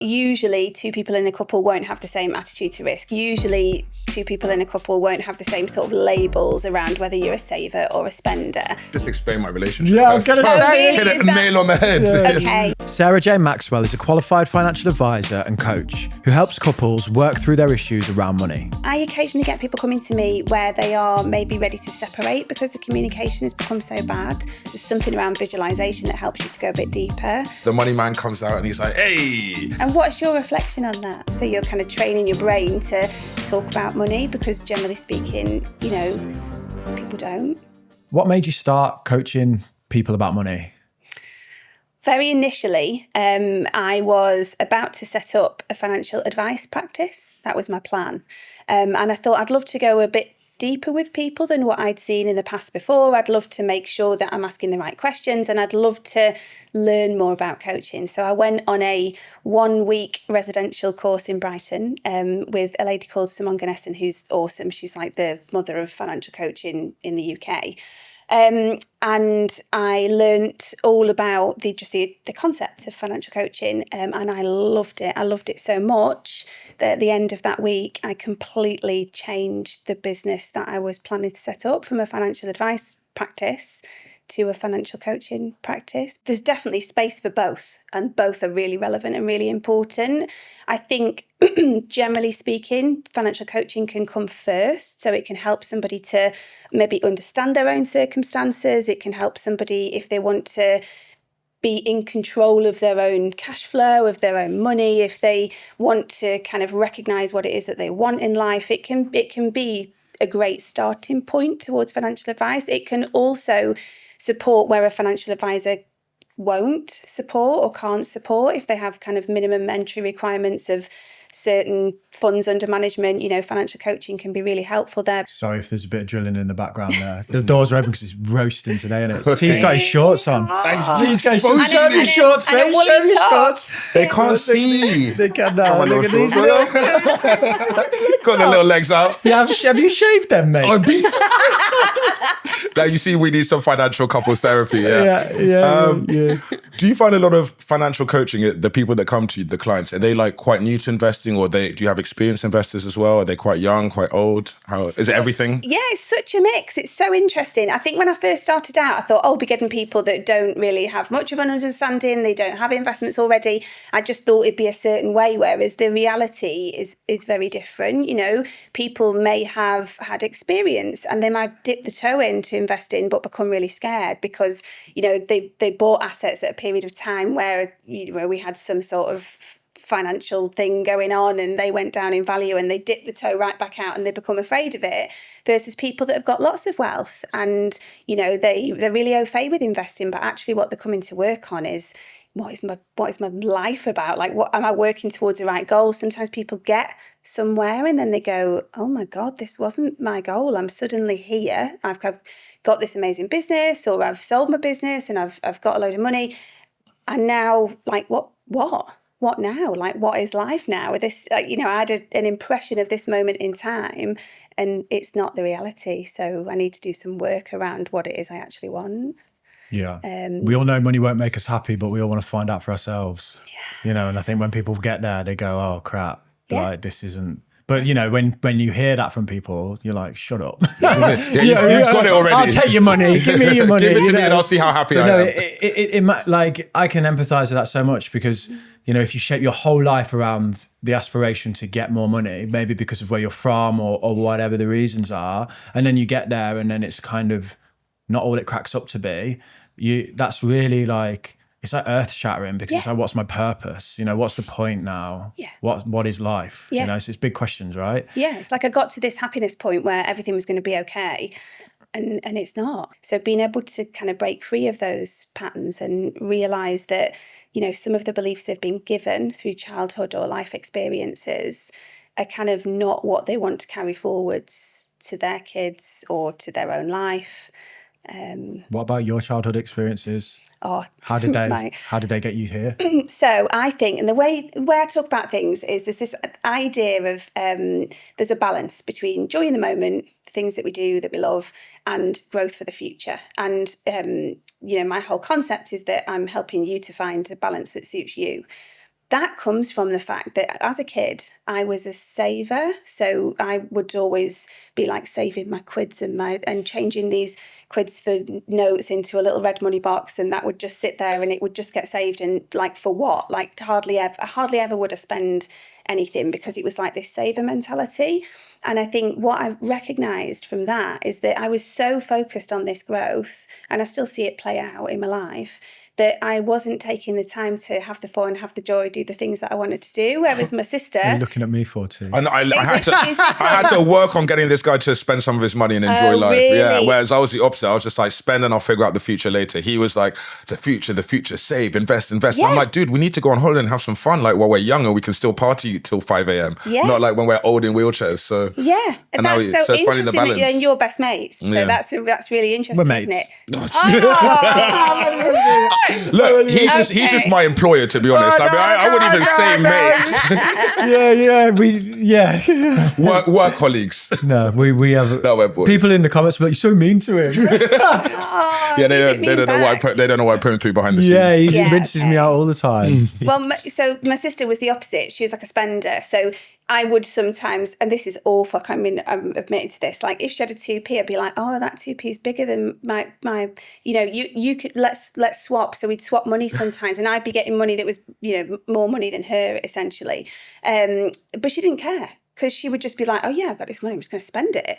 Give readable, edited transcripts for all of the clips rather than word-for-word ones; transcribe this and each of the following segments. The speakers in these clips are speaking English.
usually two people in a couple won't have the same attitude to risk. Usually two people in a couple won't have the same sort of labels around whether you're a saver or a spender. Just explain my relationship. Yeah, I was going to say. Really? Hit a nail on the head. Yeah. Okay. Sarah Jane Maxwell is a qualified financial advisor and coach who helps couples work through their issues around money. I occasionally get people coming to me where they are maybe ready to separate because the communication has become so bad. There's something around visualisation that helps you to go a bit deeper. The money man comes out and he's like, hey. And what's your reflection on that? So you're kind of training your brain to talk about money because generally speaking, you know, people don't. What made you start coaching people about money? Very initially, I was about to set up a financial advice practice. That was my plan. And I thought I'd love to go a bit deeper with people than what I'd seen in the past before. I'd love to make sure that I'm asking the right questions and I'd love to learn more about coaching. So I went on a 1-week residential course in Brighton with a lady called Simone Ganessen, who's awesome. She's like the mother of financial coaching in the UK. And I learnt all about the concept of financial coaching, and I loved it. I loved it so much that at the end of that week, I completely changed the business that I was planning to set up from a financial advice practice to a financial coaching practice. There's definitely space for both, and both are really relevant and really important. I think, generally speaking, financial coaching can come first, so it can help somebody to maybe understand their own circumstances. It can help somebody if they want to be in control of their own cash flow, of their own money, if they want to kind of recognise what it is that they want in life. It can be a great starting point towards financial advice. It can also support where a financial advisor won't support or can't support if they have kind of minimum entry requirements of certain funds under management. You know, financial coaching can be really helpful there. Sorry if there's a bit of drilling in the background there. The doors are open because it's roasting today, isn't it? He's got his shorts on. He's got his shorts. And a woolly top. They can't see. They can now. Look Look at these. Got the little legs out. Yeah, have you shaved them, mate? Now you see we need some financial couples therapy. Yeah. Do you find a lot of financial coaching, the people that come to you, the clients, are they like quite new to investing, or do you have experienced investors as well? Are they quite young, quite old? How is it everything? Yeah, it's such a mix. It's so interesting. I think when I first started out, I thought, I'll be getting people that don't really have much of an understanding. They don't have investments already. I just thought it'd be a certain way, whereas the reality is very different. You know, people may have had experience and they might dip the toe into investing but become really scared because, you know, they bought assets at a period of time where we had some sort of financial thing going on and they went down in value and they dipped the toe right back out and they become afraid of it, versus people that have got lots of wealth and, you know, they're really au fait with investing, but actually what they're coming to work on is what is my life about? Like, what am I working towards the right goal? Sometimes people get somewhere and then they go, oh my God, this wasn't my goal. I'm suddenly here. I've got this amazing business, or I've sold my business and I've got a load of money. And now, like, what now? Like, what is life now? This, you know, I had an impression of this moment in time and it's not the reality. So I need to do some work around what it is I actually want. Yeah. We all know money won't make us happy, but we all want to find out for ourselves. Yeah. You know, and I think when people get there, they go, oh, crap. Yeah. Like, this isn't... But, you know, when you hear that from people, you're like, shut up. You've got it already. I'll take your money. Give me your money. Give it to me and I'll see how happy I am. Like, I can empathize with that so much because, you know, if you shape your whole life around the aspiration to get more money, maybe because of where you're from or whatever the reasons are, and then you get there and then it's kind of not all it cracks up to be, that's really like... It's like earth shattering because it's like, what's my purpose? You know, what's the point now? Yeah. What is life? Yeah. You know, so it's big questions, right? Yeah. It's like I got to this happiness point where everything was going to be okay. And it's not. So being able to kind of break free of those patterns and realise that, you know, some of the beliefs they've been given through childhood or life experiences are kind of not what they want to carry forwards to their kids or to their own life. What about your childhood experiences? Oh, how did they get you here? So I think, and the way I talk about things is there's this idea of there's a balance between joy in the moment, the things that we do that we love, and growth for the future. And you know, my whole concept is that I'm helping you to find a balance that suits you. that comes from the fact that as a kid, I was a saver. So I would always be like saving my quids and changing these quids for notes into a little red money box, and that would just sit there and it would just get saved. And like, for what? Like hardly ever would I spend anything, because it was like this saver mentality. And I think what I've recognised from that is that I was so focused on this growth, and I still see it play out in my life, that I wasn't taking the time to have the fun, have the joy, do the things that I wanted to do. Whereas my sister... What are you looking at me for, too? I had to work on getting this guy to spend some of his money and enjoy life. Really? Yeah. Whereas I was the opposite. I was just like, spend and I'll figure out the future later. He was like, the future, save, invest. Yeah. And I'm like, dude, we need to go on holiday and have some fun. Like, while we're younger, we can still party till 5 a.m. Yeah. Not like when we're old in wheelchairs. So yeah, and that's now, so it's finding the interesting that balance. you're and you're best mates. So Yeah. that's really interesting, We're isn't mates. it? Look, he's just my employer, to be honest. I wouldn't even say mates. Work colleagues. No, we have No, we're boys. people in the comments, but you're so mean to him. Yeah, they don't know why I put him through behind the scenes. Yeah, he Yeah, rinses okay. me out all the time. Well, so my sister was the opposite. She was like a spender. So I would sometimes, and this is awful, I'm admitted to this, like if she had a 2p, I'd be like, oh, that 2p is bigger than my you could, let's swap. So we'd swap money sometimes, and I'd be getting money that was, more money than her, essentially. But she didn't care, because she would just be like, oh yeah, I've got this money, I'm just going to spend it.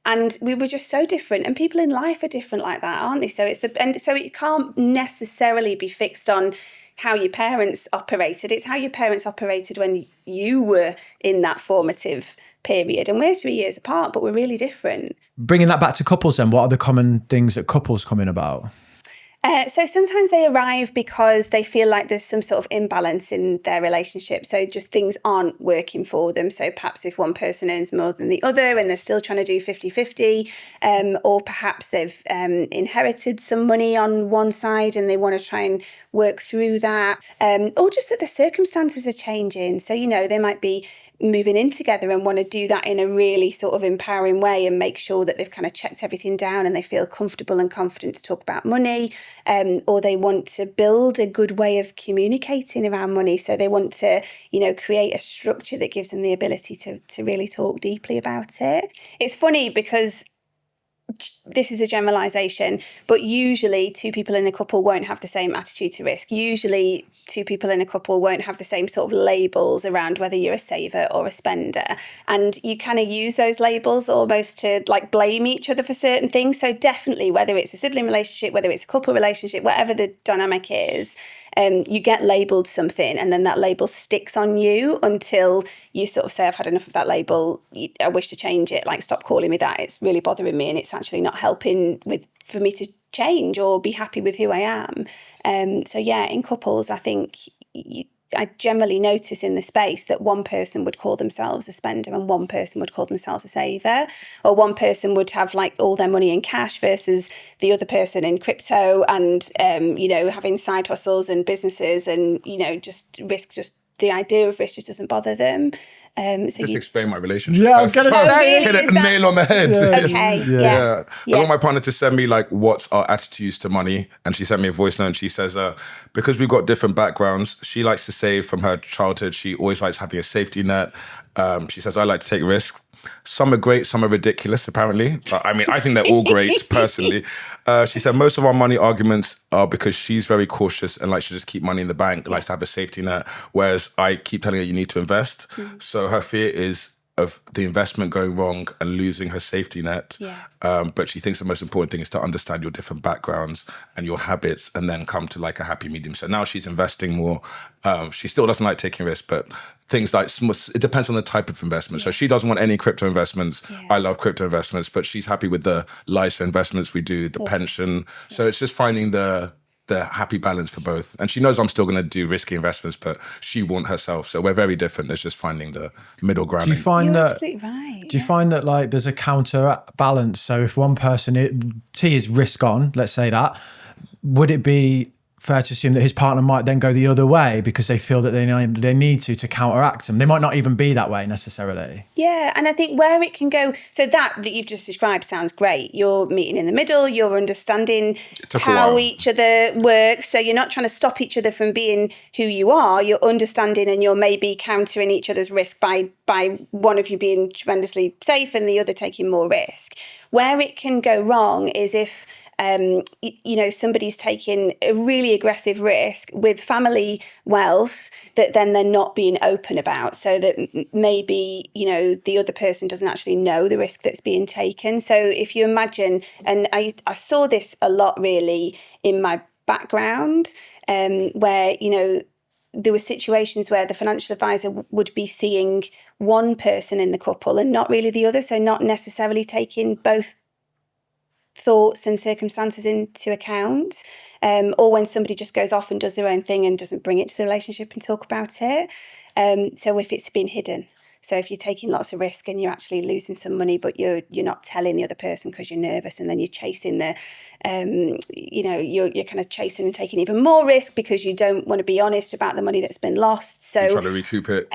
And we were just so different, and people in life are different like that, aren't they? So it can't necessarily be fixed on how your parents operated. It's how your parents operated when you were in that formative period. And we're 3 years apart, but we're really different. Bringing that back to couples then, what are the common things that couples come in about? So sometimes they arrive because they feel like there's some sort of imbalance in their relationship. So just things aren't working for them. So perhaps if one person earns more than the other and they're still trying to do 50-50, or perhaps they've inherited some money on one side and they want to try and work through that, or just that the circumstances are changing. So, they might be moving in together and want to do that in a really sort of empowering way and make sure that they've kind of checked everything down and they feel comfortable and confident to talk about money, or they want to build a good way of communicating around money. So they want to, create a structure that gives them the ability to really talk deeply about it. It's funny because this is a generalization, but usually two people in a couple won't have the same attitude to risk. Usually two people in a couple won't have the same sort of labels around whether you're a saver or a spender. And you kind of use those labels almost to like blame each other for certain things. So definitely, whether it's a sibling relationship, whether it's a couple relationship, whatever the dynamic is, you get labelled something, and then that label sticks on you until you sort of say, I've had enough of that label. I wish to change it. Like, stop calling me that. It's really bothering me, and it's actually not helping for me to change or be happy with who I am. So yeah, in couples, I think I generally notice in the space that one person would call themselves a spender and one person would call themselves a saver, or one person would have like all their money in cash versus the other person in crypto, and having side hustles and businesses, and just risk, just the idea of risk just doesn't bother them. Explain my relationship. Yeah, I was going to say. Hit it nail on the head. Yeah. Okay, yeah. I got my partner to send me like what's our attitudes to money, and she sent me a voice note and she says, because we've got different backgrounds, she likes to save from her childhood. She always likes having a safety net. She says, I like to take risks. Some are great, some are ridiculous, apparently. I mean, I think they're all great, personally. She said most of our money arguments are because she's very cautious and likes to just keep money in the bank, likes to have a safety net, whereas I keep telling her you need to invest. So her fear is of the investment going wrong and losing her safety net. But she thinks the most important thing is to understand your different backgrounds and your habits and then come to like a happy medium. So now she's investing more. She still doesn't like taking risks, but things like, it depends on the type of investment. So she doesn't want any crypto investments. I love crypto investments, but she's happy with the LISA investments we do, the pension. So it's just finding the happy balance for both. And she knows I'm still going to do risky investments, but she won't herself. So we're very different. It's just finding the middle ground. Do you find You're that? absolutely right. Do you find that like there's a counterbalance? So if one person T is risk on, let's say that, would it be fair to assume that his partner might then go the other way because they feel that they need to counteract him? They might not even be that way necessarily. Yeah, and I think where it can go, so that you've just described sounds great. You're meeting in the middle, you're understanding how each other works. So you're not trying to stop each other from being who you are, you're understanding, and you're maybe countering each other's risk by one of you being tremendously safe and the other taking more risk. Where it can go wrong is if somebody's taking a really aggressive risk with family wealth that then they're not being open about, so that maybe, the other person doesn't actually know the risk that's being taken. So if you imagine, and I saw this a lot really in my background, where, there were situations where the financial advisor would be seeing one person in the couple and not really the other, so not necessarily taking both thoughts and circumstances into account, or when somebody just goes off and does their own thing and doesn't bring it to the relationship and talk about it. So if it's been hidden, so if you're taking lots of risk and you're actually losing some money, but you're not telling the other person because you're nervous, and then you're chasing you're kind of chasing and taking even more risk because you don't want to be honest about the money that's been lost. So you're trying to recoup it,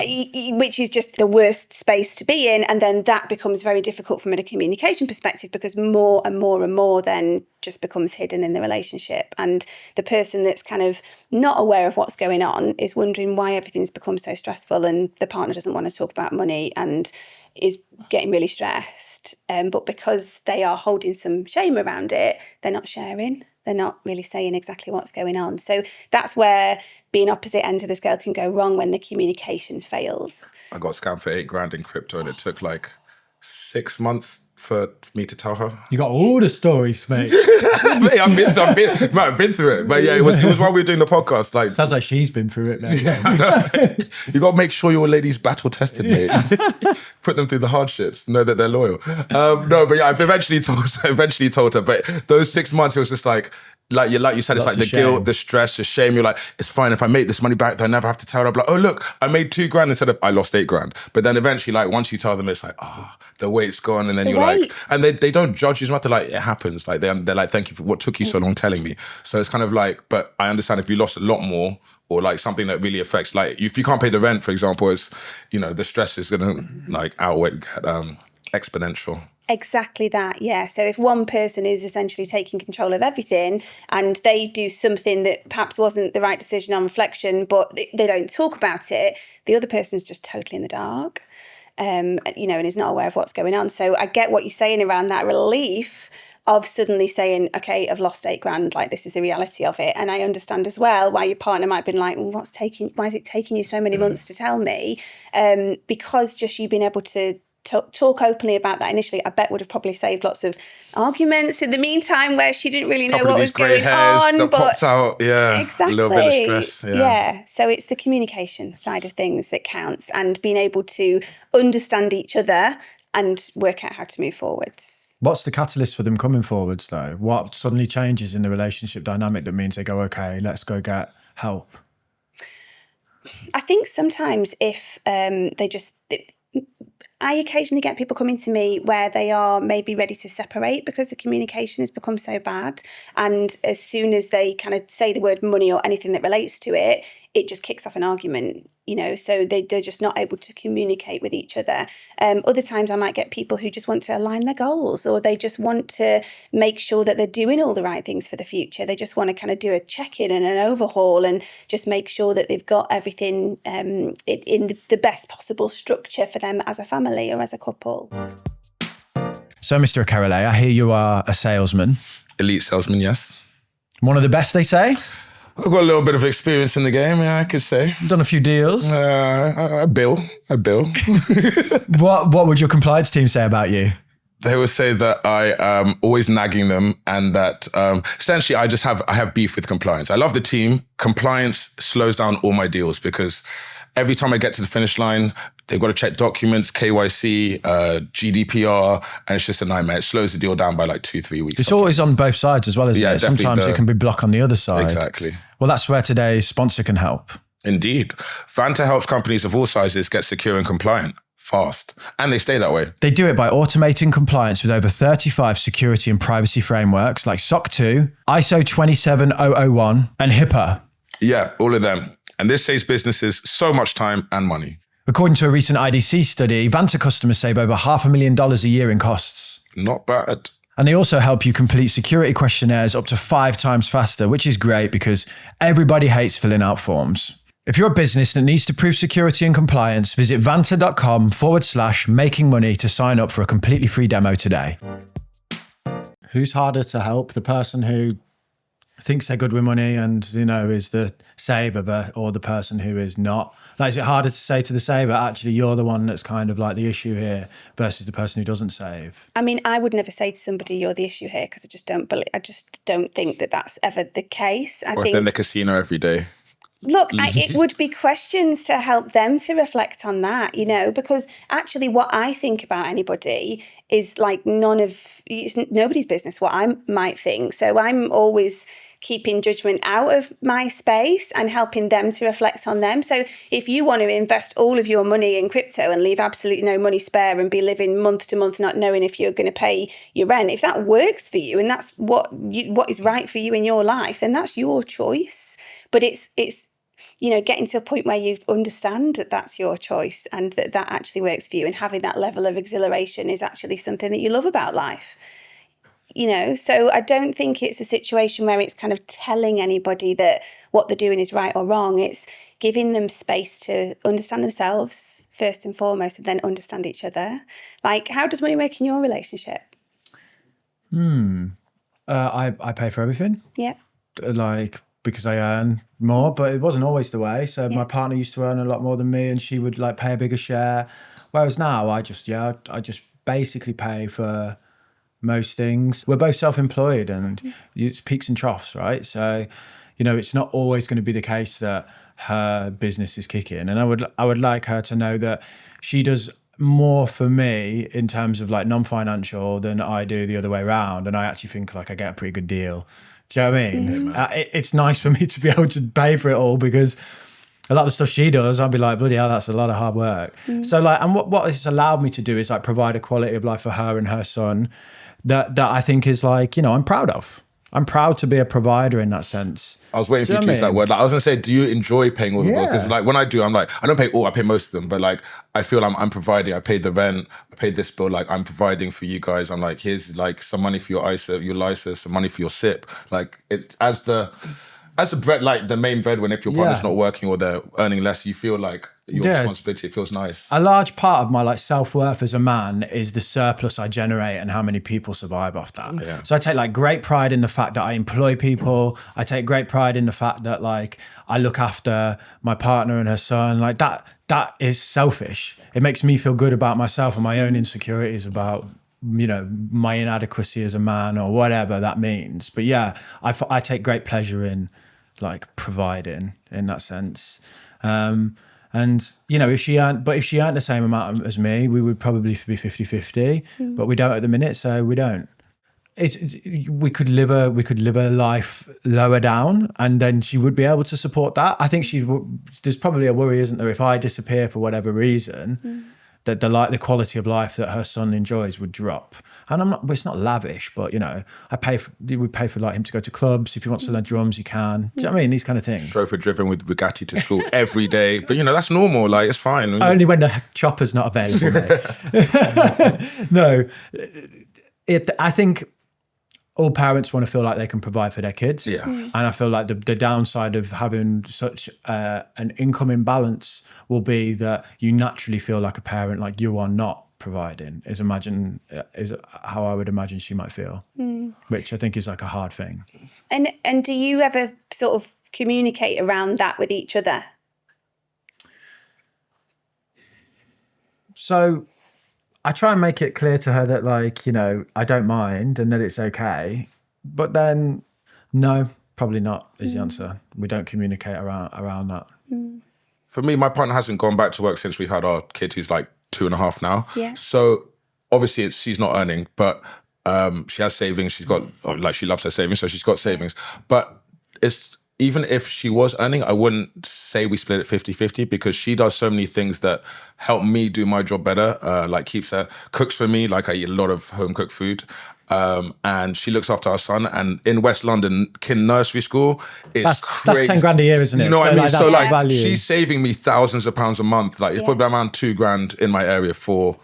which is just the worst space to be in. And then that becomes very difficult from a communication perspective, because more and more and more then just becomes hidden in the relationship. And the person that's kind of not aware of what's going on is wondering why everything's become so stressful, and the partner doesn't want to talk about money and is getting really stressed. But because they are holding some shame around it, they're not sharing. They're not really saying exactly what's going on. So that's where being opposite ends of the scale can go wrong, when the communication fails. I got scammed for $8,000 in crypto, and it took like 6 months for me to tell her. You got all the stories, mate. Mate, I've been through it. But yeah, it was while we were doing the podcast. Like, sounds like she's been through it, mate. You got to make sure your lady's battle tested, mate. Put them through the hardships. Know that they're loyal. No, but yeah, I've eventually told her. But those 6 months, it was just like you said, it's like the guilt, the stress, the shame. You're like, it's fine if I make this money back, then I never have to tell her. I'm like, oh look, I made $2,000 instead of I lost $8,000. But then eventually, like once you tell them, it's like, the weight's gone, and then you're like, and they don't judge you. You have to like, it happens. Like they're like, thank you for what took you so long telling me. So it's kind of like, but I understand if you lost a lot more, or like something that really affects, like if you can't pay the rent, for example, it's, the stress is gonna like outweigh exponential. Exactly that, yeah. So if one person is essentially taking control of everything and they do something that perhaps wasn't the right decision on reflection, but they don't talk about it, the other person's just totally in the dark, and is not aware of what's going on. So I get what you're saying around that relief of suddenly saying, okay, I've lost $8,000, like this is the reality of it. And I understand as well why your partner might be like, well, why is it taking you so many months to tell me? Because just you being able to talk openly about that initially, I bet would have probably saved lots of arguments in the meantime, where she didn't really know what was going on. That popped out, yeah, exactly. A little bit of stress, yeah. So it's the communication side of things that counts, and being able to understand each other and work out how to move forwards. What's the catalyst for them coming forwards, though? What suddenly changes in the relationship dynamic that means they go, okay, let's go get help? I think sometimes if I occasionally get people coming to me where they are maybe ready to separate because the communication has become so bad. And as soon as they kind of say the word money or anything that relates to it, it just kicks off an argument, so they're just not able to communicate with each other. Other times I might get people who just want to align their goals, or they just want to make sure that they're doing all the right things for the future. They just want to kind of do a check-in and an overhaul and just make sure that they've got everything in the best possible structure for them as a family or as a couple. So, Mr. Akarele, I hear you are a salesman. Elite salesman, yes. One of the best, they say? I've got a little bit of experience in the game, yeah, I could say. Done a few deals. I bill. What would your compliance team say about you? They would say that I am always nagging them, and that essentially I have beef with compliance. I love the team. Compliance slows down all my deals, because every time I get to the finish line, they've got to check documents, KYC, GDPR, and it's just a nightmare. It slows the deal down by like 2-3 weeks. It's sometimes. always on both sides as well, isn't it? Sometimes it can be block on the other side. Exactly. Well, that's where today's sponsor can help. Indeed. Vanta helps companies of all sizes get secure and compliant. fast. And they stay that way. They do it by automating compliance with over 35 security and privacy frameworks like SOC 2, ISO 27001, and HIPAA. Yeah, all of them. And this saves businesses so much time and money. According to a recent IDC study, Vanta customers save over $500,000 a year in costs. Not bad. And they also help you complete security questionnaires up to 5 times faster, which is great because everybody hates filling out forms. If you're a business that needs to prove security and compliance, visit vanta.com/making money to sign up for a completely free demo today. Who's harder to help? The person who thinks they're good with money and, is the saver, or the person who is not? Like, is it harder to say to the saver, actually, you're the one that's kind of like the issue here, versus the person who doesn't save? I mean, I would never say to somebody, you're the issue here, because I just don't think that that's ever the case. I think in the casino every day. Look, it would be questions to help them to reflect on that, because actually what I think about anybody is like it's nobody's business what I might think. So I'm always keeping judgment out of my space and helping them to reflect on them. So if you want to invest all of your money in crypto and leave absolutely no money spare and be living month to month not knowing if you're going to pay your rent, if that works for you and that's what is right for you in your life, then that's your choice. But it's getting to a point where you understand that that's your choice and that actually works for you, and having that level of exhilaration is actually something that you love about life. So I don't think it's a situation where it's kind of telling anybody that what they're doing is right or wrong. It's giving them space to understand themselves first and foremost, and then understand each other. Like, how does money work in your relationship? I pay for everything. Yeah. Because I earn more, but it wasn't always the way. So my partner used to earn a lot more than me, and she would pay a bigger share. Whereas now I just basically pay for most things. We're both self-employed, and it's peaks and troughs, right? So, it's not always going to be the case that her business is kicking. And I would like her to know that she does more for me in terms of like non-financial than I do the other way around. And I actually think like I get a pretty good deal. Do you know what I mean? It's nice for me to be able to pay for it all, because a lot of the stuff she does, I'll be like, bloody hell, that's a lot of hard work. So and what it's allowed me to do is like provide a quality of life for her and her son that I think is like, I'm proud of. I'm proud to be a provider in that sense. I was waiting for you to use that word. Like, I was gonna say, do you enjoy paying all the bills? Because like when I do, I'm like, I don't pay all, I pay most of them, but like I feel I'm providing. I paid the rent, I paid this bill, like I'm providing for you guys. I'm like, here's like some money for your ISA, your LISA, some money for your SIP. Like it's as the bread, like the main breadwinner, if your partner's not working or they're earning less, you feel like your responsibility. It feels nice. A large part of my like self-worth as a man is the surplus I generate and how many people survive off that. Yeah. So I take like great pride in the fact that I employ people. I take great pride in the fact that like I look after my partner and her son. Like that is selfish. It makes me feel good about myself and my own insecurities about my inadequacy as a man or whatever that means. But yeah, I take great pleasure in like providing in that sense. And if she earned the same amount as me, we would probably be 50-50, but we don't at the minute, so we don't. We could live a life lower down, and then she would be able to support that. I think there's probably a worry, isn't there, if I disappear for whatever reason, that the quality of life that her son enjoys would drop. And it's not lavish, but we pay for like him to go to clubs. If he wants to learn drums, he can. Do you know what I mean? These kind of things. Chauffeur driven with Bugatti to school every day, but that's normal. Like it's fine. Only when the chopper's not available. No, I think all parents want to feel like they can provide for their kids. Yeah. And I feel like the downside of having such an income imbalance will be that you naturally feel like a parent, like you are not providing, is how I would imagine she might feel, which I think is like a hard thing. And do you ever sort of communicate around that with each other? So I try and make it clear to her that like, I don't mind and that it's okay. But then, no, probably not is the answer. We don't communicate around that. For me, my partner hasn't gone back to work since we've had our kid, who's like 2.5 now. Yeah. So obviously she's not earning, but she has savings. She's got, she loves her savings, so she's got savings. But it's, even if she was earning, I wouldn't say we split it 50-50 because she does so many things that help me do my job better. Like cooks for me, like I eat a lot of home cooked food. And she looks after our son. And in West London, Kin Nursery School is crazy. That's 10 grand a year, isn't it? You know what I mean? So like, value. she's saving me thousands of pounds a month. Like it's probably around 2 grand in my area for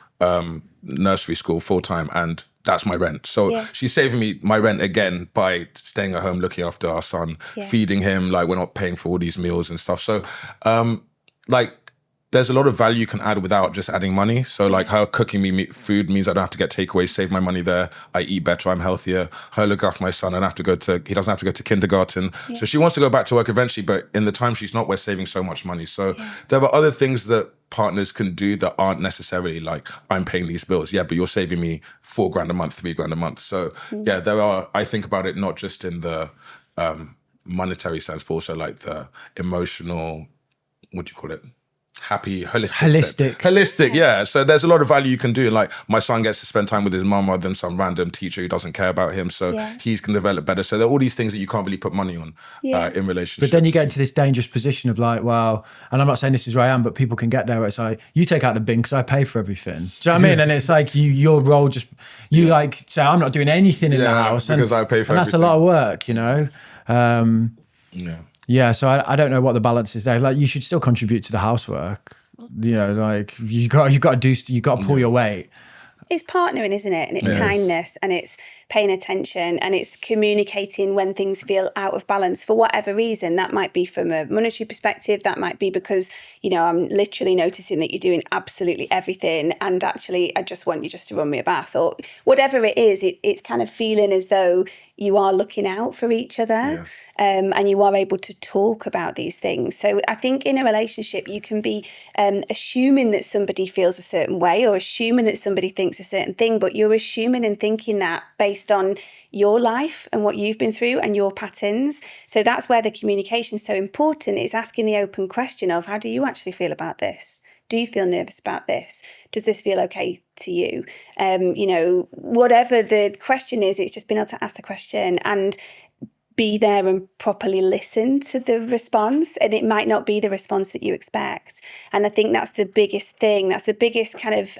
nursery school full time, and that's my rent. So she's saving me my rent again by staying at home, looking after our son, feeding him. Like we're not paying for all these meals and stuff. So like there's a lot of value you can add without just adding money. So like her cooking me food means I don't have to get takeaways, save my money there. I eat better, I'm healthier. Her look after my son, he doesn't have to go to kindergarten. So she wants to go back to work eventually, but in the time she's not, we're saving so much money. So there are other things that partners can do that aren't necessarily like, I'm paying these bills. Yeah, but you're saving me 4 grand a month, 3 grand a month. So I think about it not just in the monetary sense, but also like the emotional, what do you call it? Happy, holistic, yeah. So there's a lot of value you can do. Like my son gets to spend time with his mum rather than some random teacher who doesn't care about him. So he can develop better. So there are all these things that you can't really put money on in relationships. But then you get into this dangerous position of like, well, and I'm not saying this is where I am, but people can get there where it's like, you take out the bin because I pay for everything. Do you know what I mean? And it's like your role like say, I'm not doing anything in the house. Because I pay for and everything. that's a lot of work, you know? Yeah, so I don't know what the balance is there. Like you should still contribute to the housework. You know, like you got to pull your weight. It's partnering, isn't it? And it's kindness, and it's paying attention, and it's communicating when things feel out of balance for whatever reason. That might be from a monetary perspective. That might be because, you know, I'm literally noticing that you're doing absolutely everything, and actually I just want you just to run me a bath, or whatever it is. It's kind of feeling as though you are looking out for each other, and you are able to talk about these things. So I think in a relationship, you can be assuming that somebody feels a certain way or assuming that somebody thinks a certain thing, but you're assuming and thinking that based on your life and what you've been through and your patterns. So that's where the communication is so important. It's asking the open question of, how do you actually feel about this? Do you feel nervous about this? Does this feel okay to you? You know, whatever the question is, it's just being able to ask the question and be there and properly listen to the response. And it might not be the response that you expect. And I think that's the biggest thing. That's the biggest kind of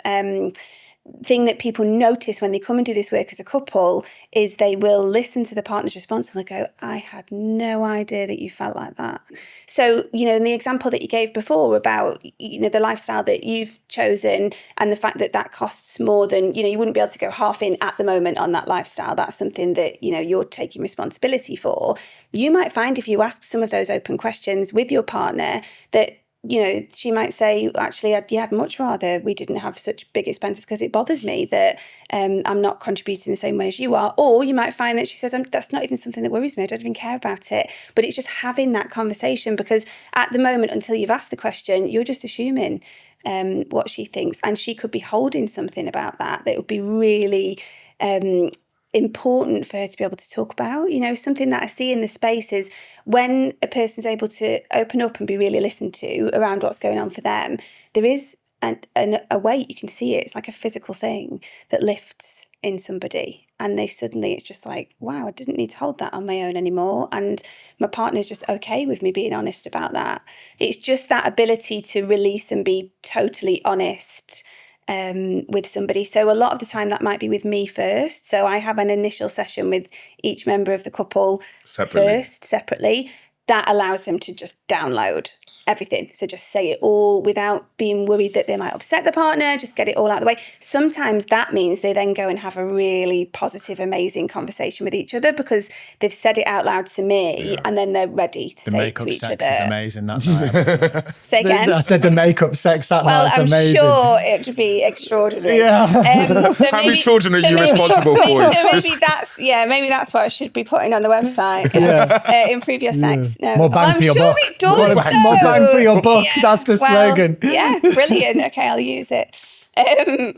thing that people notice when they come and do this work as a couple, is they will listen to the partner's response and they'll go, I had no idea that you felt like that. So, you know, in the example that you gave before about, you know, the lifestyle that you've chosen and the fact that that costs more than, you know, you wouldn't be able to go half in at the moment on that lifestyle. That's something that, you know, you're taking responsibility for. You might find if you ask some of those open questions with your partner that, you know, she might say, actually, I'd much rather we didn't have such big expenses because it bothers me that I'm not contributing the same way as you are. Or you might find that she says, that's not even something that worries me. I don't even care about it. But it's just having that conversation, because at the moment, until you've asked the question, you're just assuming what she thinks. And she could be holding something about that would be really important for her to be able to talk about. You know, something that I see in the space is when a person's able to open up and be really listened to around what's going on for them, there is a weight, you can see it. It's like a physical thing that lifts in somebody, and it's just like, wow, I didn't need to hold that on my own anymore, and my partner's just okay with me being honest about that. It's just that ability to release and be totally honest with somebody. So a lot of the time that might be with me first. So I have an initial session with each member of the couple separately. That allows them to just download everything. So just say it all without being worried that they might upset the partner, just get it all out of the way. Sometimes that means they then go and have a really positive, amazing conversation with each other because they've said it out loud to me and then they're ready to say it to each other. The makeup sex is amazing that night. Say again? I said the makeup sex that night's amazing. Well, I'm sure it would be extraordinary. Yeah. So how many children are you responsible for? So maybe that's what I should be putting on the website. Improve your sex. No. More bang for your buck. It does, more bang for your buck. Yeah. That's the slogan. Yeah, brilliant. Okay, I'll use it. Okay,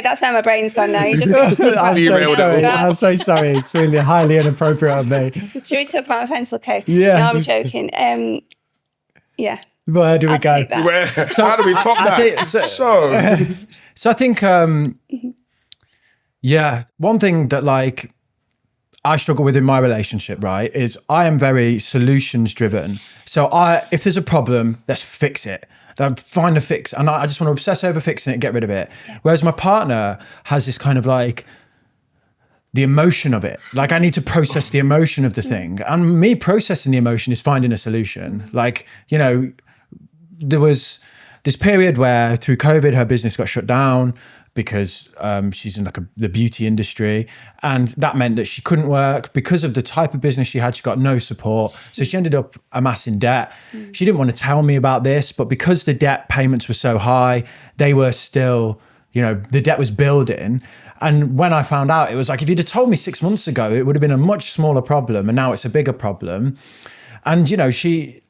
that's where my brain's gone now. You just got to think I'm so sorry. It's really highly inappropriate of me. Should we talk about my pencil case? Yeah. No, I'm joking. Yeah. Where do we go? How do we top that? So I think, one thing that like I struggle with in my relationship, right, is I am very solutions driven. So if there's a problem, let's fix it. Find a fix. And I just want to obsess over fixing it, get rid of it. Yeah. Whereas my partner has this kind of like, the emotion of it. Like, I need to process the emotion of the thing. And me processing the emotion is finding a solution. Like, you know, there was this period where through COVID, her business got shut down because she's in like the beauty industry. And that meant that she couldn't work because of the type of business she had. She got no support. So she ended up amassing debt. She didn't want to tell me about this, but because the debt payments were so high, they were still, you know, the debt was building. And when I found out, it was like, if you'd have told me 6 months ago, it would have been a much smaller problem. And now it's a bigger problem. And, you know,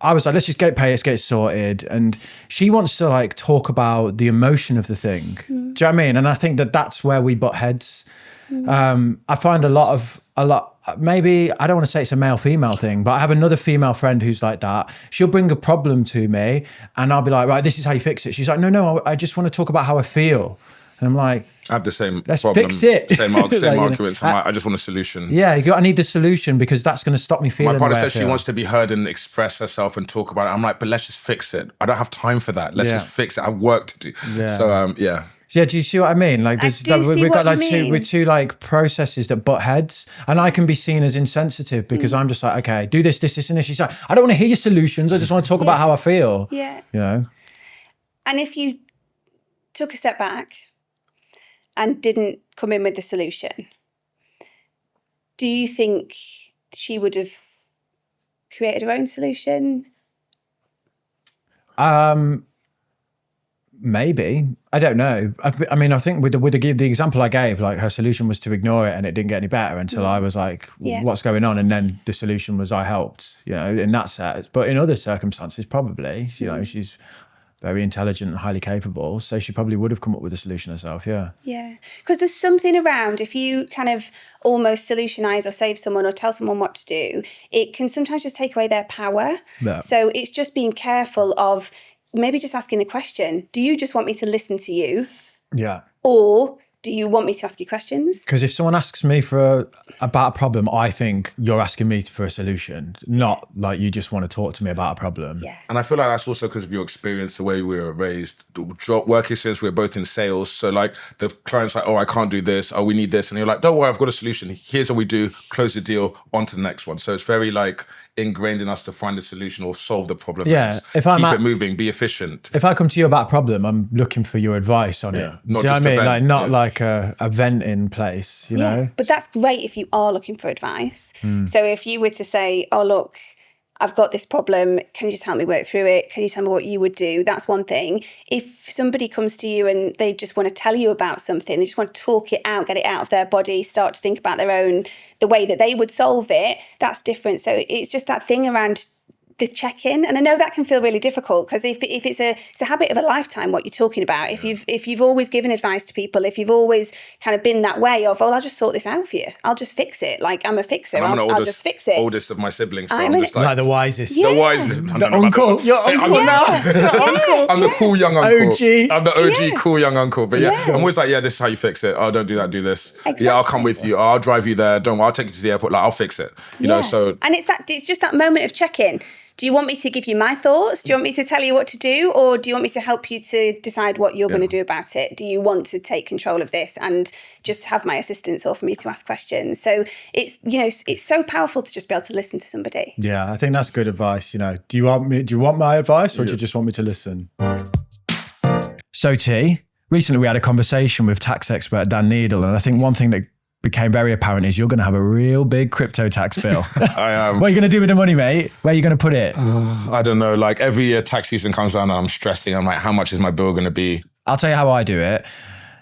I was like, let's just get paid, let's get it sorted. And she wants to like talk about the emotion of the thing. Do you know what I mean? And I think that's where we butt heads. I find a lot, maybe, I don't want to say it's a male-female thing, but I have another female friend who's like that. She'll bring a problem to me and I'll be like, right, this is how you fix it. She's like, no, I just want to talk about how I feel. And I'm like, I have the same let's problem. Fix it. Same arguments. I'm like, I just want a solution. Yeah, I need the solution because that's going to stop me feeling. My partner says she wants to be heard and express herself and talk about it. I'm like, but let's just fix it. I don't have time for that. Let's just fix it. I have work to do. Yeah. So yeah. Yeah, do you see what I mean? Like, we've got like two like processes that butt heads, and I can be seen as insensitive because I'm just like, okay, do this, and this. She's like, I don't want to hear your solutions. I just want to talk about how I feel. Yeah. You know. And if you took a step back and didn't come in with the solution, do you think she would have created her own solution? Maybe. I don't know. I mean, I think with the example I gave, like her solution was to ignore it and it didn't get any better until I was like, what's going on? And then the solution was I helped, you know, in that sense. But in other circumstances, probably, you know, she's very intelligent and highly capable. So she probably would have come up with a solution herself, yeah. Yeah, because there's something around, if you kind of almost solutionize or save someone or tell someone what to do, it can sometimes just take away their power. Yeah. So it's just being careful of maybe just asking the question, do you just want me to listen to you? Yeah. Or do you want me to ask you questions? Because if someone asks me about a problem, I think you're asking me for a solution, not like you just want to talk to me about a problem. Yeah. And I feel like that's also because of your experience, the way we were raised, the work experience, we're both in sales. So like the client's like, oh, I can't do this. Oh, we need this. And you're like, don't worry, I've got a solution. Here's what we do. Close the deal, on to the next one. So it's very like ingrained in us to find a solution or solve the problem. Yeah. Keep it moving, be efficient. If I come to you about a problem, I'm looking for your advice on it. Not do you just know what I mean? Like like a vent in place, you know? But that's great if you are looking for advice. So if you were to say, oh, look, I've got this problem, can you just help me work through it? Can you tell me what you would do? That's one thing. If somebody comes to you and they just want to tell you about something, they just want to talk it out, get it out of their body, start to think about the way that they would solve it, that's different. So it's just that thing around the check-in, and I know that can feel really difficult because if it's a habit of a lifetime, what you're talking about, if you've always given advice to people, if you've always kind of been that way of, oh, I'll just sort this out for you, I'll just fix it, like I'm a fixer, I'll just fix it. Oldest of my siblings, so I'm just like the wisest. The wisest. The uncle. Your uncle now. I'm the cool young uncle. OG. I'm the OG cool young uncle. But I'm always like, this is how you fix it. Oh, don't do that, do this. Exactly. Yeah, I'll come with you. Oh, I'll drive you there. Don't worry, I'll take you to the airport. Like, I'll fix it. You know, so. And it's just that moment of check-in. Do you want me to give you my thoughts? Do you want me to tell you what to do? Or do you want me to help you to decide what you're going to do about it? Do you want to take control of this and just have my assistance or for me to ask questions? So it's so powerful to just be able to listen to somebody. Yeah, I think that's good advice. You know, do you want my advice or do you just want me to listen? So T, recently we had a conversation with tax expert Dan Needle, and I think one thing that became very apparent is you're going to have a real big crypto tax bill. I am. What are you going to do with the money, mate? Where are you going to put it? I don't know. Like every year tax season comes around and I'm stressing. I'm like, how much is my bill going to be? I'll tell you how I do it.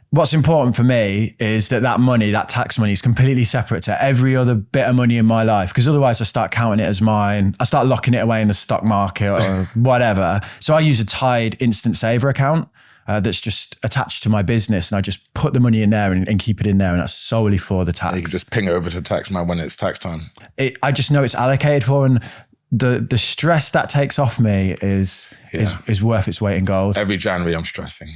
What's important for me is that money, that tax money, is completely separate to every other bit of money in my life, because otherwise I start counting it as mine. I start locking it away in the stock market or whatever. So I use a tied instant saver account. That's just attached to my business, and I just put the money in there and keep it in there, and that's solely for the tax. You can just ping it over to tax man when it's tax time. I just know it's allocated for, and the stress that takes off me is worth its weight in gold. Every January I'm stressing.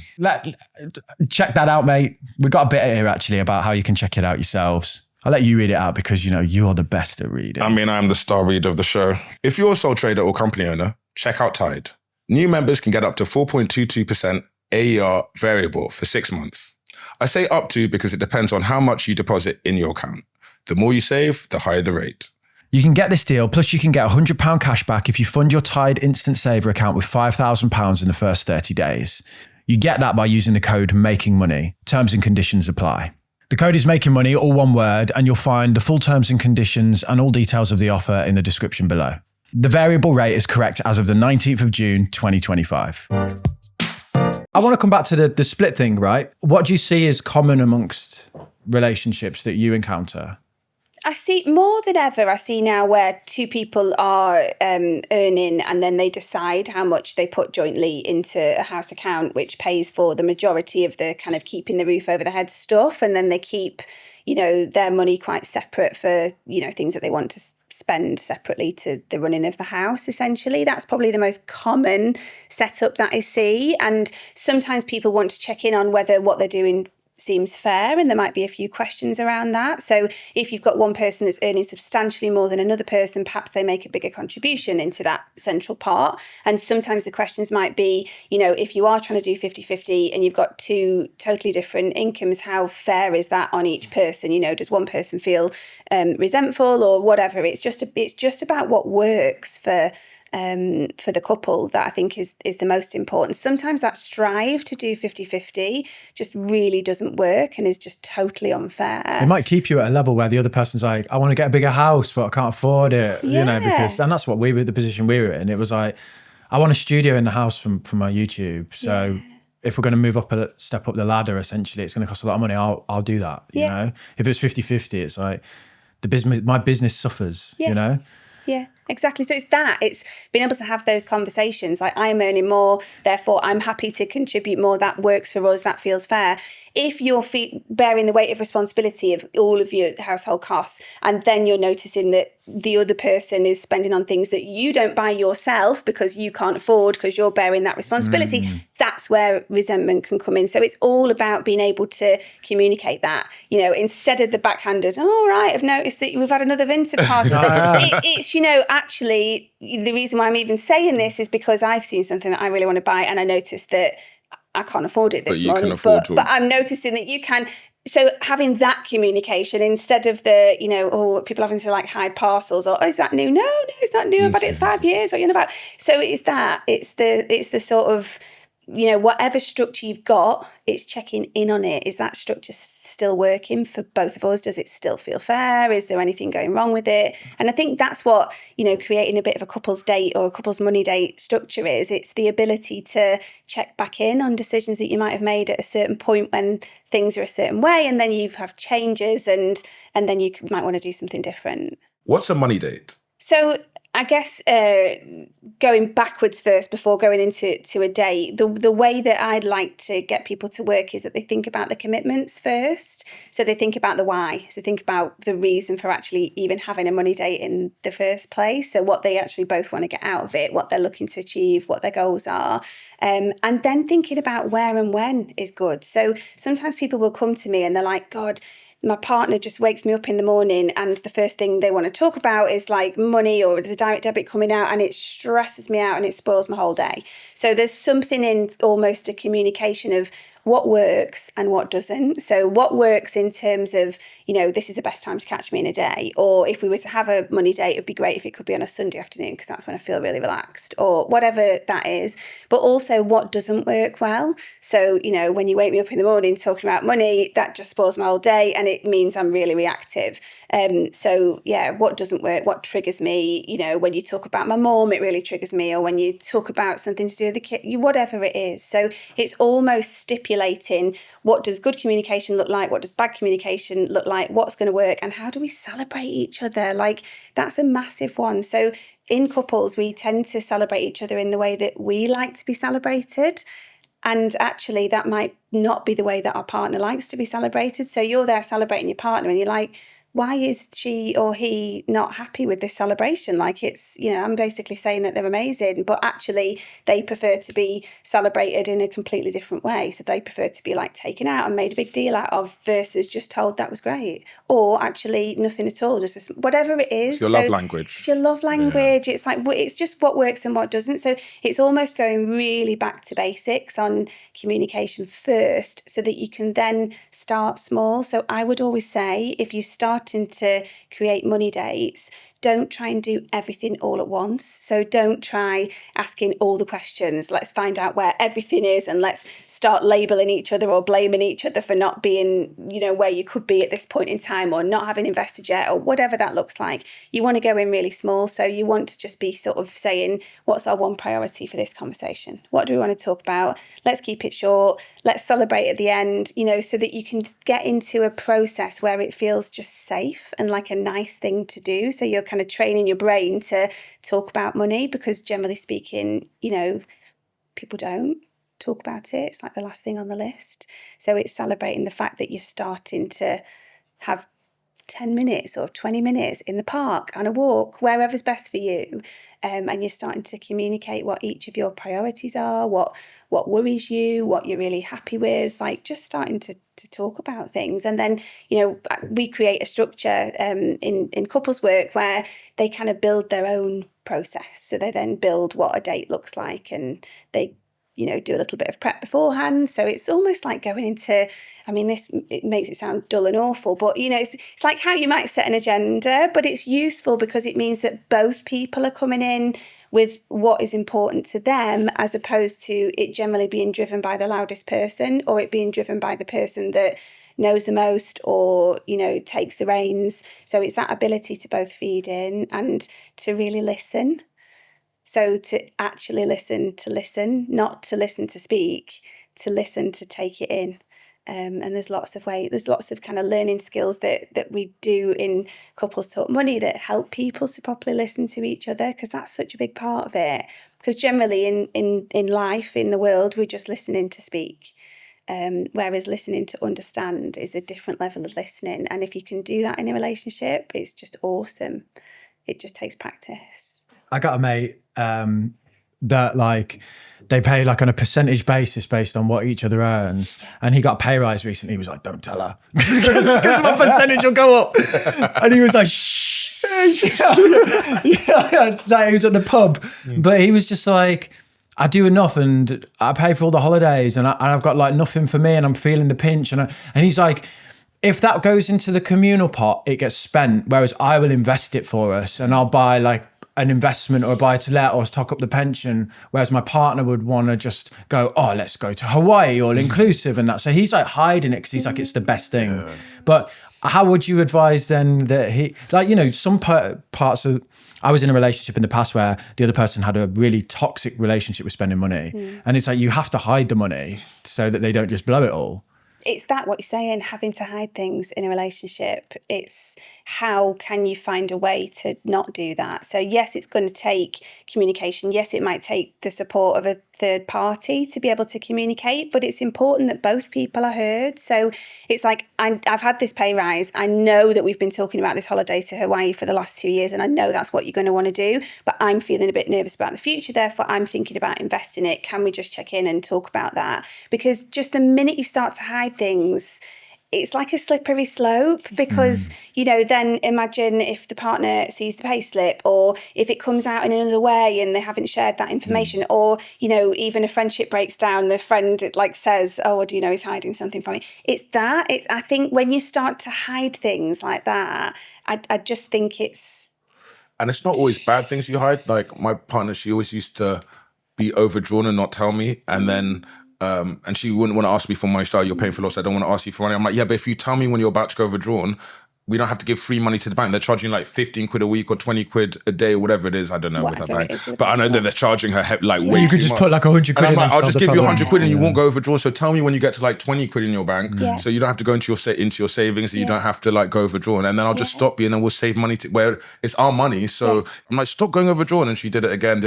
Check that out, mate. We've got a bit here actually about how you can check it out yourselves. I'll let you read it out because, you're the best at reading. I mean, I'm the star reader of the show. If you're a sole trader or company owner, check out Tide. New members can get up to 4.22% AER variable for 6 months. I say up to because it depends on how much you deposit in your account. The more you save, the higher the rate. You can get this deal, plus you can get £100 cash back if you fund your Tide Instant Saver account with £5,000 in the first 30 days. You get that by using the code MAKINGMONEY. Terms and conditions apply. The code is Making Money, all one word, and you'll find the full terms and conditions and all details of the offer in the description below. The variable rate is correct as of the 19th of June, 2025. I want to come back to the split thing, right? What do you see as common amongst relationships that you encounter? I see more than ever, I see now where two people are earning and then they decide how much they put jointly into a house account, which pays for the majority of the kind of keeping the roof over the head stuff. And then they keep, their money quite separate for, things that they want to spend separately to the running of the house, essentially. That's probably the most common setup that I see. And sometimes people want to check in on whether what they're doing seems fair, and there might be a few questions around that. So if you've got one person that's earning substantially more than another person, perhaps they make a bigger contribution into that central part. And sometimes the questions might be, if you are trying to do 50-50 and you've got two totally different incomes, how fair is that on each person? Does one person feel resentful or whatever? It's just about what works for the couple that I think is the most important. Sometimes that strive to do 50-50 just really doesn't work and is just totally unfair. It might keep you at a level where the other person's like, I want to get a bigger house, but I can't afford it, because, and that's what the position we were in. It was like, I want a studio in the house from my YouTube. So if we're going to move step up the ladder, essentially, it's going to cost a lot of money. I'll do that, you know? If it's 50-50, it's like my business suffers, Yeah, exactly. So it's being able to have those conversations. Like, I'm earning more, therefore I'm happy to contribute more. That works for us. That feels fair. If you're bearing the weight of responsibility of all of your household costs, and then you're noticing that the other person is spending on things that you don't buy yourself because you can't afford, because you're bearing that responsibility, that's where resentment can come in. So it's all about being able to communicate that, instead of the backhanded, oh, right, I've noticed that we've had another Vanta party. It's, actually, the reason why I'm even saying this is because I've seen something that I really want to buy, and I noticed that I can't afford it this month, but I'm noticing that you can. So having that communication instead of the, people having to hide parcels or, is that new? No, it's not new. I've had it 5 years. What are you on about? So it's the sort of, whatever structure you've got, it's checking in on it. Is that structure still working for both of us? Does it still feel fair? Is there anything going wrong with it? And I think that's what, creating a bit of a couple's date or a couple's money date structure is. It's the ability to check back in on decisions that you might have made at a certain point when things are a certain way, and then you have changes and then you might want to do something different. What's a money date? So I guess going backwards first before going into a date, the way that I'd like to get people to work is that they think about the commitments first. So they think about the why. So think about the reason for actually even having a money date in the first place. So what they actually both want to get out of it, what they're looking to achieve, what their goals are. And then thinking about where and when is good. So sometimes people will come to me and they're like, God, my partner just wakes me up in the morning and the first thing they want to talk about is money, or there's a direct debit coming out, and it stresses me out and it spoils my whole day. So there's something in almost a communication of what works and what doesn't. So what works in terms of, this is the best time to catch me in a day, or if we were to have a money date, it'd be great if it could be on a Sunday afternoon because that's when I feel really relaxed, or whatever that is. But also what doesn't work well. So, when you wake me up in the morning talking about money, that just spoils my whole day and it means I'm really reactive. What doesn't work, what triggers me, when you talk about my mom, it really triggers me, or when you talk about something to do with the kid, whatever it is. So it's almost stipulating what does good communication look like, what does bad communication look like, what's going to work, and how do we celebrate each other? That's a massive one. So in couples, we tend to celebrate each other in the way that we like to be celebrated. And actually, that might not be the way that our partner likes to be celebrated. So you're there celebrating your partner and you're like, why is she or he not happy with this celebration? Like, it's, I'm basically saying that they're amazing, but actually they prefer to be celebrated in a completely different way. So they prefer to be like taken out and made a big deal out of, versus just told that was great, or actually nothing at all, just whatever it is. It's your love language. It's your love language. Yeah. It's like, it's just what works and what doesn't. So it's almost going really back to basics on communication first, so that you can then start small. So I would always say, if you're starting to create money dates, don't try and do everything all at once. So don't try asking all the questions. Let's find out where everything is, and let's start labeling each other or blaming each other for not being, where you could be at this point in time, or not having invested yet, or whatever that looks like. You want to go in really small. So you want to just be sort of saying, what's our one priority for this conversation? What do we want to talk about? Let's keep it short. Let's celebrate at the end, so that you can get into a process where it feels just safe and like a nice thing to do. So you're kind of training your brain to talk about money, because generally speaking, people don't talk about it. It's like the last thing on the list. So it's celebrating the fact that you're starting to have 10 minutes or 20 minutes in the park, on a walk, wherever's best for you. And you're starting to communicate what each of your priorities are, what worries you, what you're really happy with, like just starting to talk about things. And then, we create a structure in couples work where they kind of build their own process. So they then build what a date looks like, and they do a little bit of prep beforehand. So it's almost like going into, it makes it sound dull and awful, but it's like how you might set an agenda, but it's useful because it means that both people are coming in with what is important to them, as opposed to it generally being driven by the loudest person, or it being driven by the person that knows the most, or takes the reins. So it's that ability to both feed in and to really listen. So to actually listen, not to listen to speak, to listen to take it in. And there's lots of kind of learning skills that we do in Couples Talk Money that help people to properly listen to each other, because that's such a big part of it. Because generally in life, in the world, we're just listening to speak. Whereas listening to understand is a different level of listening. And if you can do that in a relationship, it's just awesome. It just takes practice. I got a mate that like they pay like on a percentage basis based on what each other earns, and he got a pay rise recently. He was like, "Don't tell her, because my percentage will go up." And he was like, "Shh." Like he was at the pub, but he was just like, "I do enough, and I pay for all the holidays, and I've got like nothing for me, and I'm feeling the pinch." And he's like, if that goes into the communal pot, it gets spent, whereas I will invest it for us, and I'll buy like an investment or a buy to let or stock up the pension, whereas my partner would want to just go, oh, let's go to Hawaii all inclusive and that. So he's like hiding it because he's like, it's the best thing. Yeah. But how would you advise then that he, like, some parts of, I was in a relationship in the past where the other person had a really toxic relationship with spending money. And it's like, you have to hide the money so that they don't just blow it all. It's that what you're saying, having to hide things in a relationship. It's how can you find a way to not do that? So yes, it's going to take communication. Yes, it might take the support of a third party to be able to communicate, but it's important that both people are heard. So it's like, I've had this pay rise. I know that we've been talking about this holiday to Hawaii for the last 2 years, and I know that's what you're going to want to do, but I'm feeling a bit nervous about the future. Therefore, I'm thinking about investing it. Can we just check in and talk about that? Because just the minute you start to hide things, it's like a slippery slope, because, then imagine if the partner sees the pay slip, or if it comes out in another way and they haven't shared that information, or, even a friendship breaks down, the friend says, oh, well, he's hiding something from me. I think when you start to hide things like that, I just think it's... And it's not always bad things you hide. Like my partner, she always used to be overdrawn and not tell me. And then... and she wouldn't want to ask me for money. So you're paying for loss. I don't want to ask you for money. I'm like, yeah, but if you tell me when you're about to go overdrawn, we don't have to give free money to the bank. They're charging like 15 quid a week or 20 quid a day or whatever it is. I don't know with that bank. But I know that they're charging her way You could just put like 100 quid and in. I'm like, I'll just give you 100 quid and you won't go overdrawn. So tell me when you get to like 20 quid in your bank. So you don't have to go into your savings and you don't have to like go overdrawn. And then I'll just stop you and then we'll save money where it's our money. So I'm like, stop going overdrawn. And she did it again.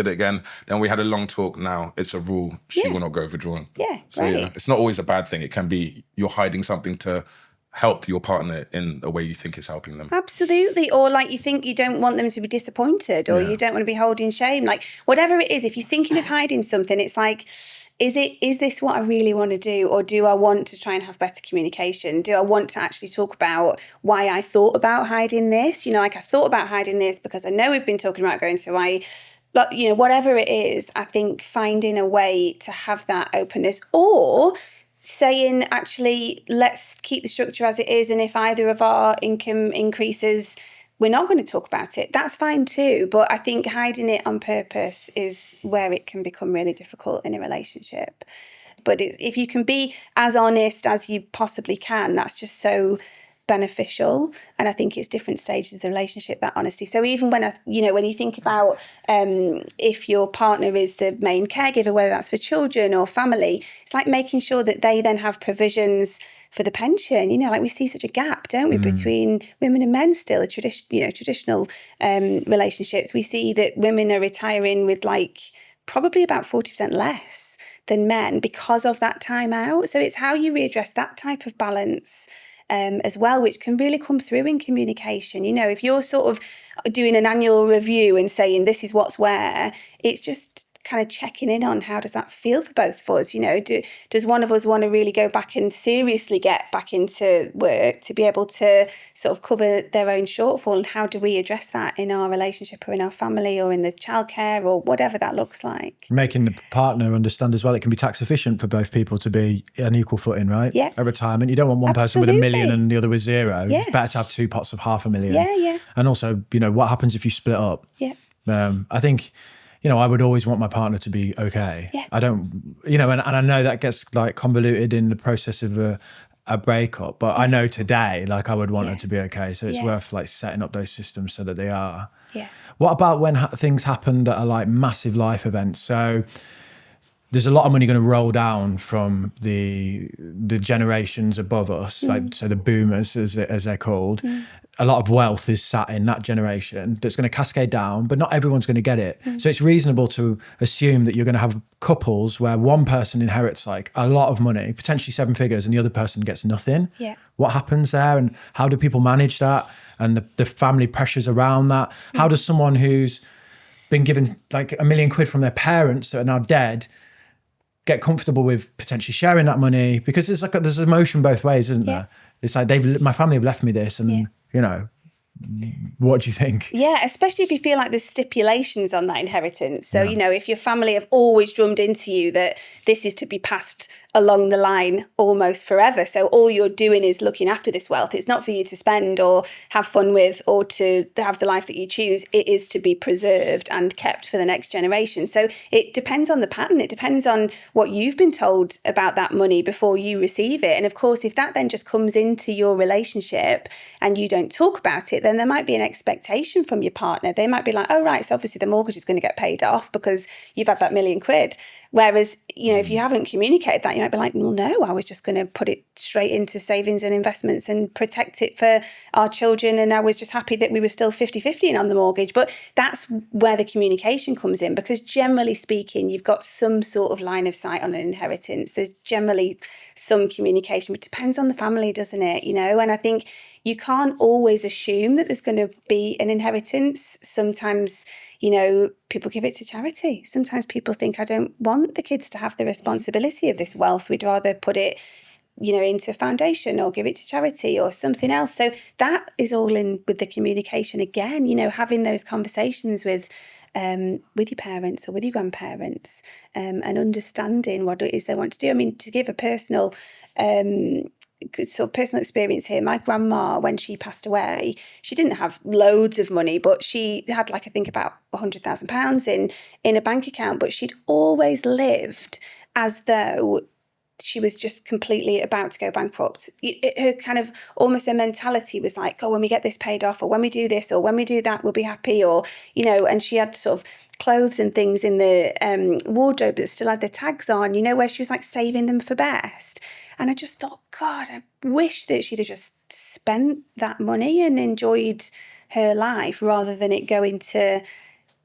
Then we had a long talk. Now it's a rule. She will not go overdrawn. Yeah, so it's not always a bad thing. It can be you're hiding something to help your partner in a way you think is helping them. Absolutely. Or like you think you don't want them to be disappointed, or you don't want to be holding shame. Like whatever it is, if you're thinking of hiding something, it's like, is this what I really want to do? Or do I want to try and have better communication? Do I want to actually talk about why I thought about hiding this? You know, like I thought about hiding this because I know we've been talking about going, so but you know, whatever it is, I think finding a way to have that openness, or saying, actually, let's keep the structure as it is. And if either of our income increases, we're not going to talk about it. That's fine too. But I think hiding it on purpose is where it can become really difficult in a relationship. But if you can be as honest as you possibly can, that's just so beneficial. And I think it's different stages of the relationship, that honesty. So even when when you think about if your partner is the main caregiver, whether that's for children or family, it's like making sure that they then have provisions for the pension. You know, like we see such a gap, don't we, between women and men still, traditional relationships. We see that women are retiring with like probably about 40% less than men because of that time out. So it's how you readdress that type of balance as well, which can really come through in communication. You know, if you're sort of doing an annual review and saying this is what's where, it's just kind of checking in on how does that feel for both of us. You know, does one of us want to really go back and seriously get back into work to be able to sort of cover their own shortfall, and how do we address that in our relationship or in our family or in the childcare or whatever that looks like. Making the partner understand as well, it can be tax efficient for both people to be an equal footing, right? Yeah. At retirement, you don't want one person with $1 million and the other with $0. Yeah. Better to have two pots of $500,000. Yeah. And also, you know, what happens if you split up? Yeah. I think, you know, I would always want my partner to be okay. Yeah. I don't, you know, and I know that gets like convoluted in the process of a breakup, but I know today, like I would want her to be okay. So it's worth like setting up those systems so that they are. Yeah. What about when things happen that are like massive life events? So there's a lot of money going to roll down from the generations above us, like so the boomers as they're called. A lot of wealth is sat in that generation that's going to cascade down, but not everyone's going to get it. So it's reasonable to assume that you're going to have couples where one person inherits like a lot of money, potentially 7 figures, and the other person gets nothing. Yeah. What happens there, and how do people manage that, and the family pressures around that? How does someone who's been given like £1 million from their parents that are now dead get comfortable with potentially sharing that money? Because there's emotion both ways, isn't there? It's like my family have left me this, and you know, what do you think? Yeah, especially if you feel like there's stipulations on that inheritance. So, you know, if your family have always drummed into you that this is to be passed along the line almost forever. So all you're doing is looking after this wealth. It's not for you to spend or have fun with or to have the life that you choose. It is to be preserved and kept for the next generation. So it depends on the pattern. It depends on what you've been told about that money before you receive it. And of course, if that then just comes into your relationship and you don't talk about it, then there might be an expectation from your partner. They might be like, oh, right, so obviously the mortgage is going to get paid off because you've had that £1 million. Whereas, you know, if you haven't communicated that, you might be like, well, no, I was just going to put it straight into savings and investments and protect it for our children. And I was just happy that we were still 50-50 on the mortgage. But that's where the communication comes in, because generally speaking, you've got some sort of line of sight on an inheritance. There's generally some communication, but it depends on the family, doesn't it? You know, and I think you can't always assume that there's going to be an inheritance. Sometimes, you know, people give it to charity. Sometimes people think, I don't want the kids to have the responsibility of this wealth. We'd rather put it, you know, into a foundation or give it to charity or something else. So that is all in with the communication again, you know, having those conversations with your parents or with your grandparents and understanding what it is they want to do. I mean, to give a personal experience here, my grandma, when she passed away, she didn't have loads of money, but she had like, I think about £100,000 in a bank account, but she'd always lived as though she was just completely about to go bankrupt. Her kind of almost her mentality was like, oh, when we get this paid off, or when we do this, or when we do that, we'll be happy, or, you know, and she had sort of clothes and things in the wardrobe that still had the tags on, you know, where she was like saving them for best. And I just thought, God, I wish that she'd have just spent that money and enjoyed her life rather than it going to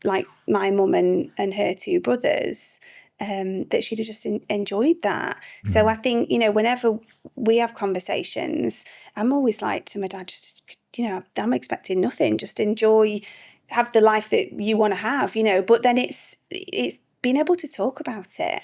like my mum and her 2 brothers. that she'd have just enjoyed that. So I think, whenever we have conversations, I'm always like to my dad, just, I'm expecting nothing, just enjoy, have the life that you want to have, but then it's being able to talk about it.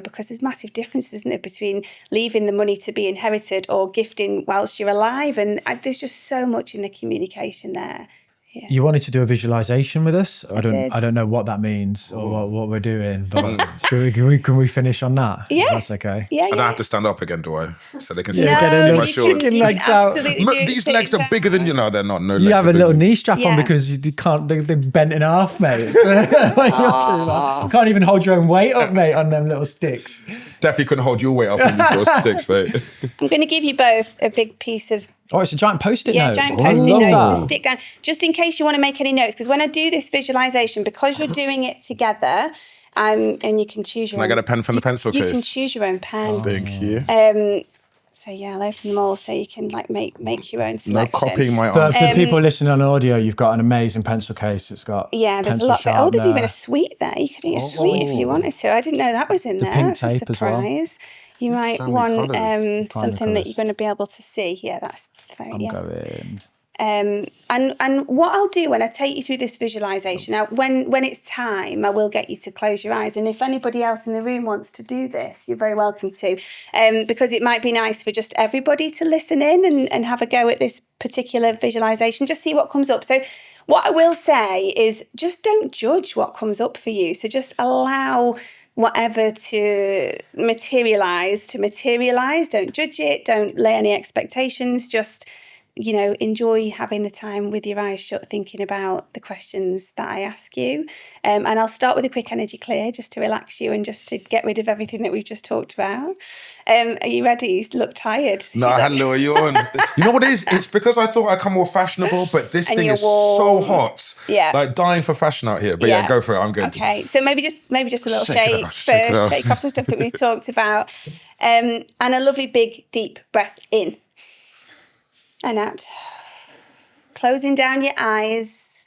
Because there's massive differences, isn't there, between leaving the money to be inherited or gifting whilst you're alive. And there's just so much in the communication there. Yeah. You wanted to do a visualization with us. I did. don't know what that means or what we're doing, but can we finish on that? Yeah. If that's okay. Yeah, I don't have to stand up again, do I? So they can see, Yeah, get a see little my shorts. chicken you can legs out. absolutely do it These sitting legs are down. bigger than you. No, they're not. No legs. You have are a little bigger. knee strap on Yeah. because you can't. They're bent in half, mate. You can't even hold your own weight up, mate, on them little sticks. Definitely couldn't hold your weight up on these little sticks, mate. I'm going to give you both a big piece of Oh, it's a giant post-it note. giant I post-it love notes to that. stick down, just in case you want to make any notes. Because when I do this visualization, because you're doing it together, and you can choose your Can I own. get a pen from the pencil You case? can choose your own pen. Thank you. So yeah, I'll open them all so you can make your own No selection. copying my For answer. people listening on audio, you've got an amazing pencil case. It's got Yeah, there's a pencil lot there. Oh, there's even sharpener. a sweet there. You could eat a sweet if you wanted to. I didn't know that was in there. pink That's a tape as well. surprise. You might So many want colours. something that colours. you're going to be able to see. Yeah, that's very, I'm going. And what I'll do when I take you through this visualization, now when it's time, I will get you to close your eyes. And if anybody else in the room wants to do this, you're very welcome to, because it might be nice for just everybody to listen in and have a go at this particular visualization, just see what comes up. So what I will say is just don't judge what comes up for you. So just allow whatever to materialize. Don't judge it. Don't lay any expectations. Just enjoy having the time with your eyes shut, thinking about the questions that I ask you. And I'll start with a quick energy clear just to relax you and just to get rid of everything that we've just talked about. Are you ready? You look tired. No, I had a little yawn. You know what it is? It's because I thought I'd come more fashionable, but this And thing you're is so warm. hot. Yeah. Like dying for fashion out here. But yeah, go for it. I'm good. Okay, so maybe just a little Shake it shake off, shake it first, off. shake off the stuff that we've talked about. And a lovely big deep breath in and out. Closing down your eyes,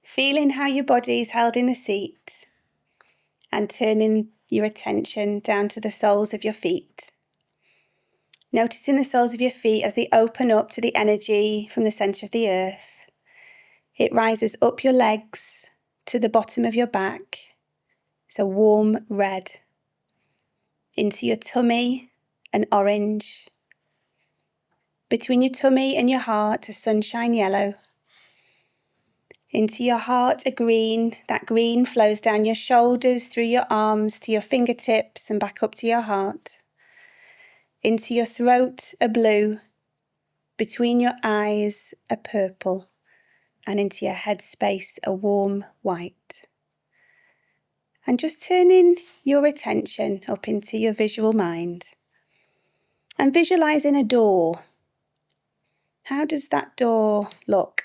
feeling how your body's held in the seat, and turning your attention down to the soles of your feet. Noticing the soles of your feet as they open up to the energy from the centre of the earth. It rises up your legs to the bottom of your back. It's a warm red. Into your tummy, an orange. Between your tummy and your heart, a sunshine yellow. Into your heart, a green. That green flows down your shoulders, through your arms, to your fingertips, and back up to your heart. Into your throat, a blue. Between your eyes, a purple. And into your head space, a warm white. And just turning your attention up into your visual mind. And visualising a door. How does that door look?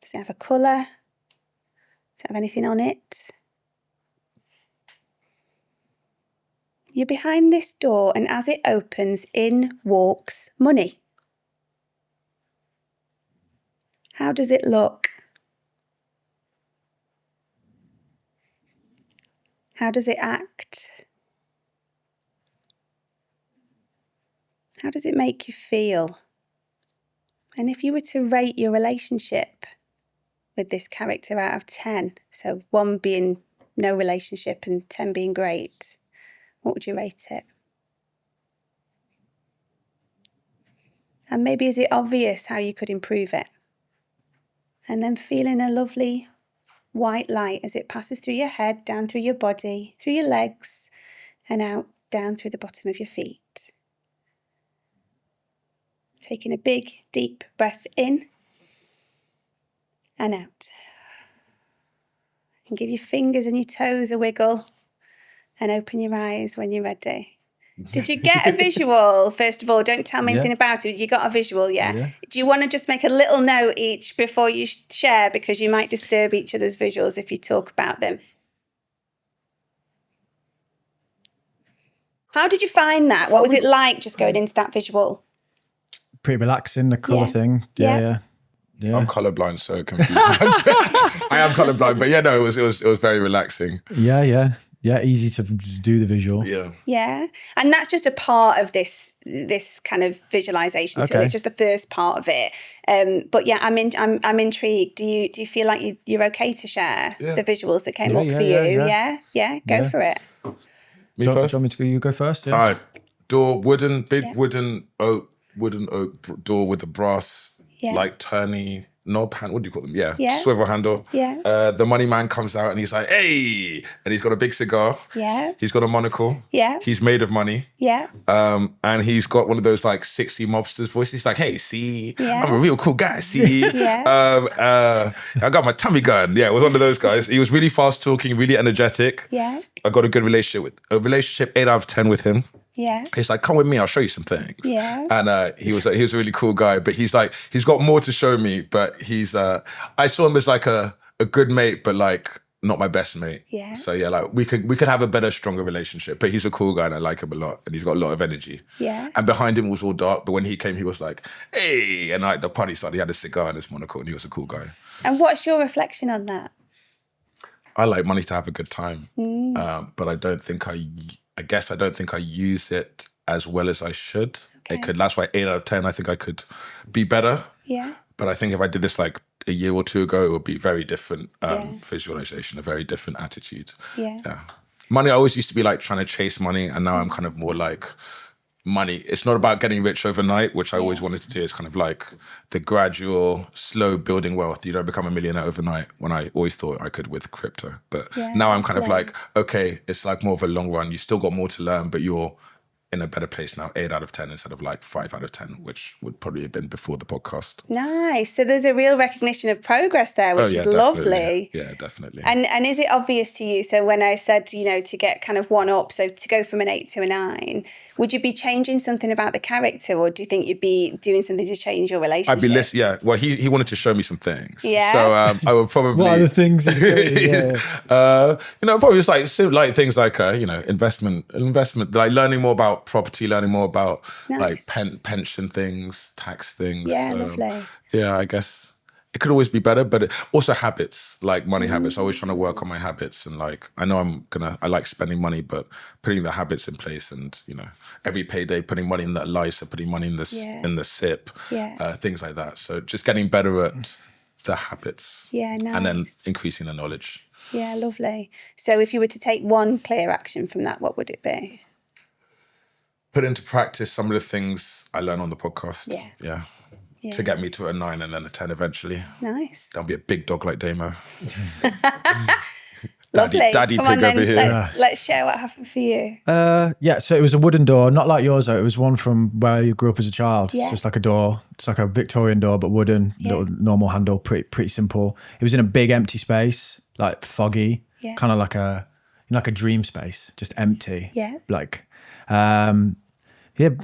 Does it have a colour? Does it have anything on it? You're behind this door, and as it opens, in walks money. How does it look? How does it act? How does it make you feel? And if you were to rate your relationship with this character out of 10, so 1 being no relationship and 10 being great, what would you rate it? And maybe is it obvious how you could improve it? And then feeling a lovely white light as it passes through your head, down through your body, through your legs, and out, down through the bottom of your feet. Taking a big, deep breath in and out. And give your fingers and your toes a wiggle and open your eyes when you're ready. Did you get a visual? First of all, don't tell me anything about it. You got a visual, yeah? Do you want to just make a little note each before you share, because you might disturb each other's visuals if you talk about them? How did you find that? What was it like just going into that visual? Pretty relaxing, the colour thing. Yeah. Yeah. I'm colorblind, so confused. I am colorblind, but yeah, no, it was very relaxing. Yeah, easy to do the visual. Yeah. Yeah. And that's just a part of this kind of visualization tool. Okay. It's just the first part of it. But yeah, I'm intrigued. Do you feel like you're okay to share the visuals that came up for you? Yeah. Go for it. Me Do first? you want me to go? You go first. Yeah. All right. Door, big wooden oak door with a brass, like turny knob hand. What do you call them? Yeah. Swivel handle. Yeah. The money man comes out and he's like, hey, and he's got a big cigar. Yeah. He's got a monocle. Yeah. He's made of money. Yeah. And he's got one of those like 60 mobsters voices. He's like, hey, see, Yeah. I'm a real cool guy. See, I got my tummy gun. Yeah, it was one of those guys. He was really fast talking, really energetic. Yeah. I got a good relationship 8 out of 10 with him. Yeah. He's like, come with me, I'll show you some things. Yeah. And he was a really cool guy, but he's got more to show me, but I saw him as like a good mate, but like not my best mate. Yeah. So yeah, like we could have a better, stronger relationship, but he's a cool guy and I like him a lot and he's got a lot of energy. Yeah. And behind him was all dark, but when he came, he was like, hey, and like the party started, he had a cigar and his monocle and he was a cool guy. And what's your reflection on that? I like money to have a good time, but I don't think I use it as well as I should. Okay. That's why 8 out of 10, I think I could be better. Yeah. But I think if I did this like a year or two ago, it would be very different visualization, a very different attitude. Yeah. Money, I always used to be like trying to chase money, and now I'm kind of more like money. It's not about getting rich overnight, which I always wanted to do. It's kind of like the gradual, slow building wealth. You don't become a millionaire overnight, when I always thought I could with crypto. But now I'm kind of like, okay, it's like more of a long run. You still got more to learn, but you're in a better place now, 8 out of 10 instead of like 5 out of 10, which would probably have been before the podcast. Nice. So there's a real recognition of progress there, which is lovely. Yeah, definitely. And is it obvious to you? So when I said, to get kind of one up, so to go from an 8 to a 9, would you be changing something about the character, or do you think you'd be doing something to change your relationship? I'd be listening. Yeah. Well, he wanted to show me some things. Yeah. So I would probably. What are the things? Probably just like things like investment, like learning more about property, learning more about like pension things, tax things. Yeah, lovely. Yeah, I guess it could always be better, but also habits, like money habits. I'm always trying to work on my habits, and like I know I like spending money, but putting the habits in place, and every payday putting money in that LISA, putting money in the SIP, things like that. So just getting better at the habits, nice. And then increasing the knowledge. Yeah, lovely. So if you were to take one clear action from that, what would it be? Put into practice some of the things I learned on the podcast. Yeah. To get me to a 9 and then a 10 eventually. Nice. Don't be a big dog like Damo. Lovely. Daddy Come pig on, then, over here. Let's share what happened for you. So it was a wooden door, not like yours though. It was one from where you grew up as a child. Yeah. Just like a door. It's like a Victorian door, but wooden, little normal handle, pretty simple. It was in a big empty space, like foggy, kind of like a dream space, just empty. Yeah. Like,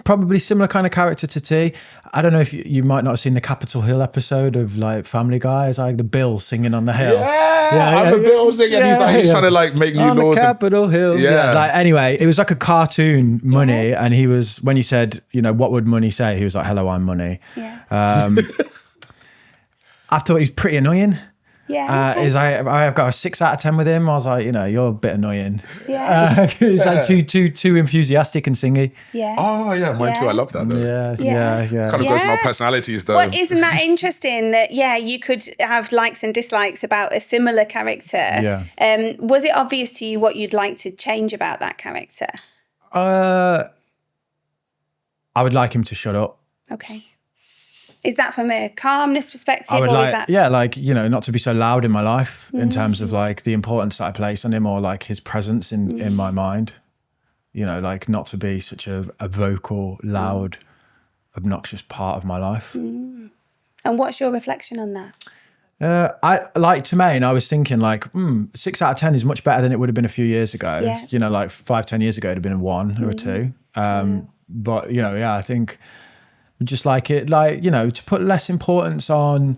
probably similar kind of character to T. I don't know if you might not have seen the Capitol Hill episode of like Family Guy. It's like the Bill singing on the hill. I'm the Bill singing. He's trying to like make new on laws. The Capitol Hill. Yeah. Anyway, it was like a cartoon Money, and he was, when you said, what would Money say? He was like, "Hello, I'm Money." Yeah. I thought he was pretty annoying. Yeah. Okay. I've got a 6 out of 10 with him. I was like, you're a bit annoying. Yeah. He's like too enthusiastic and singy. Yeah. Oh yeah, mine too. I love that though. Yeah. Kind of goes with our personalities though. Well, isn't that interesting that, you could have likes and dislikes about a similar character? Yeah. Was it obvious to you what you'd like to change about that character? I would like him to shut up. Okay. Is that from a calmness perspective? I would or is that... not to be so loud in my life in terms of like the importance that I place on him, or like his presence in my mind. Like not to be such a vocal, loud, obnoxious part of my life. And what's your reflection on that? I like Tremaine. I was thinking like, 6 out of 10 is much better than it would have been a few years ago. Yeah. Like 5-10 years ago, it'd have been a 1 or a 2. But I think just like it, to put less importance on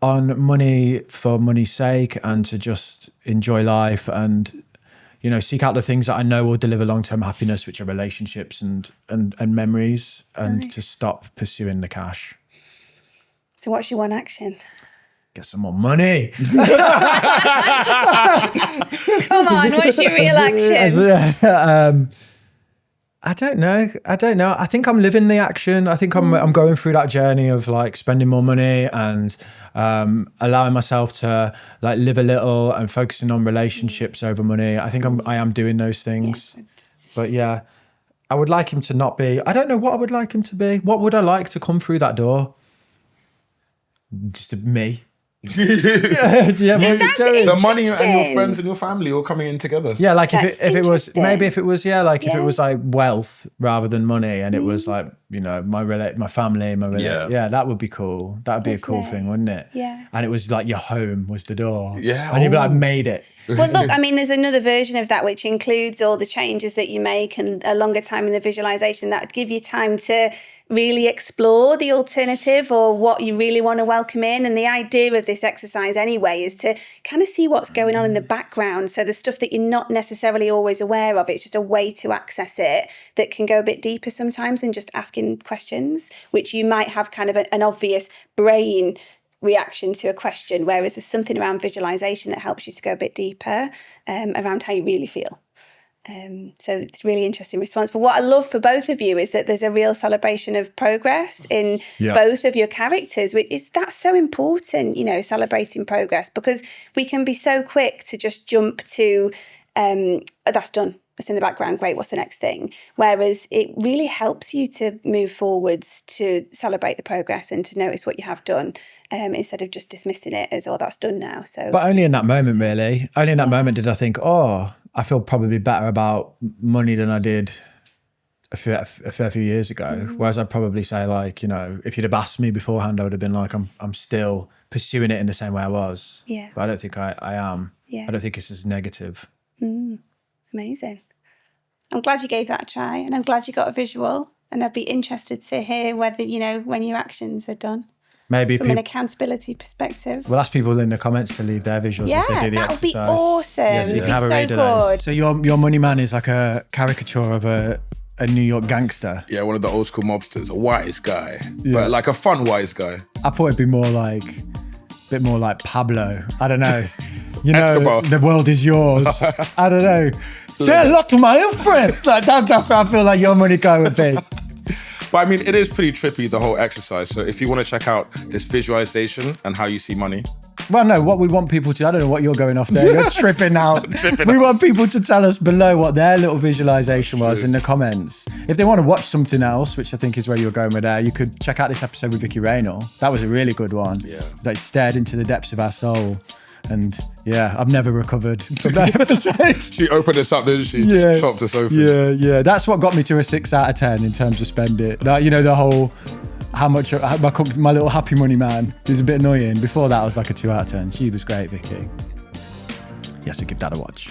money for money's sake, and to just enjoy life and seek out the things that I know will deliver long-term happiness, which are relationships and memories, and to stop pursuing the cash. So what's your one action? Get some more money. Come on, what's your real action? I don't know. I think I'm living the action. I think I'm going through that journey of like spending more money and allowing myself to like live a little and focusing on relationships over money. I think I am doing those things. Yeah, but yeah, I would like him to not be. I don't know what I would like him to be. What would I like to come through that door? Just me. That's The money and your interesting. friends and your family all coming in together. Yeah, like That's if it was interesting. maybe if it was if it Yeah. was like wealth rather than money, and it was like, you know, my family, Yeah. that would be cool. That would be a cool Lovely. thing, wouldn't it? Yeah. And it was like your home was the door. Yeah. And you'd be like, Oh. made it. Well, look, I mean, there's another version of that which includes all the changes that you make and a longer time in the visualization that would give you time to really explore the alternative or what you really want to welcome in. And the idea of this exercise anyway is to kind of see what's going on in the background. So the stuff that you're not necessarily always aware of, it's just a way to access it that can go a bit deeper sometimes than just asking questions, which you might have kind of an obvious brain reaction to a question, whereas there's something around visualization that helps you to go a bit deeper around how you really feel. So it's a really interesting response. But what I love for both of you is that there's a real celebration of progress in both of your characters, that's so important, you know, celebrating progress, because we can be so quick to just jump to, that's done. It's in the background. Great. What's the next thing? Whereas it really helps you to move forwards, to celebrate the progress and to notice what you have done instead of just dismissing it as, oh, that's done now. So, But only in that moment, really. Only in that moment did I think, oh, I feel probably better about money than I did a fair few years ago. Whereas I'd probably say, like, you know, if you'd have asked me beforehand, I would have been like, I'm still pursuing it in the same way I was. Yeah. But I don't think I am. Yeah. I don't think it's as negative. Amazing. I'm glad you gave that a try, and I'm glad you got a visual, and I'd be interested to hear whether, you know, when your actions are done Maybe from an accountability perspective. we'll ask people in the comments to leave their visuals if they Yeah, do the that would be exercise. awesome. Yeah, so you It'd can have be a so read of those. good. So your money man is like a caricature of a New York gangster. Yeah, one of the old school mobsters, a wise guy, but like a fun wise guy. I thought it'd be a bit more like Pablo. I don't know. You know, Escobar. the world is yours. I don't know. Say hello to my old friend. Like that's what I feel like your money guy would be. But I mean, it is pretty trippy, the whole exercise. So if you want to check out this visualization and how you see money, Well, no, what we want people to, I don't know what you're going off there. You're tripping out. We want people to tell us below what their little visualization was in the comments. If they want to watch something else, which I think is where you're going with there, you could check out this episode with Vicky Raynor. That was a really good one. Yeah. It's like stared into the depths of our soul. And yeah, I've never recovered from that episode. she opened us up, didn't she? Yeah. Just chopped us open. Yeah. That's what got me to a 6 out of 10 in terms of spend it. That, you know, the whole, how much, my little happy money man is a bit annoying. Before that, I was like a 2 out of 10. She was great, Vicky. Yes, so give that a watch.